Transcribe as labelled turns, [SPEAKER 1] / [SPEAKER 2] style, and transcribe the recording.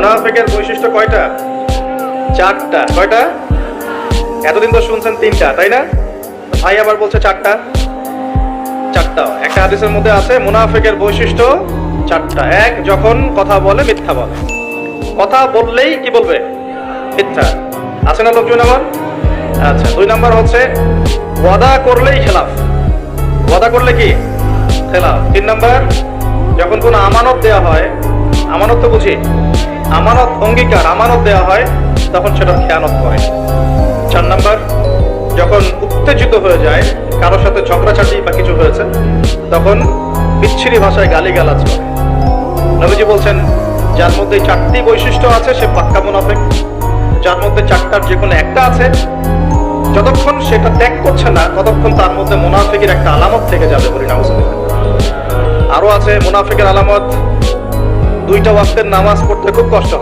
[SPEAKER 1] মুনাফিকের বৈশিষ্ট্য কয়টা? চারটা। কয়টা? এতদিন তো শুনছেন তিনটা, তাই না? ভাই আবার বলছে চারটা। চারটা একটা হাদিসের মধ্যে আছে, মুনাফিকের বৈশিষ্ট্য চারটা। এক, যখন কথা বলে মিথ্যা বলে। কথা বললেই কি বলবে? মিথ্যা। আছে না লোকজন আমার? আচ্ছা। দুই নাম্বার হচ্ছে ওয়াদা করলেই খেলাফ। ওয়াদা করলে কি? খেলাফ। তিন নাম্বার, যখন কোনো আমানত দেওয়া হয়, আমানত তো বুঝি, আমানত অঙ্গীকার, আমানত দেওয়া হয় তখন সেটা খেয়ানত করে। চার নাম্বার, যখন উত্তেজিত হয়ে যায়, কারোর সাথে ঝগড়াঝাটি বা কিছু হয়েছে, তখন বিচ্ছিরি ভাষায় গালিগালাজ করে। নবীজি বলছেন, যার মধ্যে এই চারটি বৈশিষ্ট্য আছে সে পাক্কা মুনাফিক। যার মধ্যে চারটার যে কোনো একটা আছে, যতক্ষণ সেটা ত্যাগ করছে না ততক্ষণ তার মধ্যে মুনাফিকের একটা আলামত থেকে যাবে। বলি নাউজুবিল্লাহ। আরো আছে মুনাফিকের আলামত, দুইটা ওয়াক্তের নামাজ পড়তে খুব কষ্ট হয়।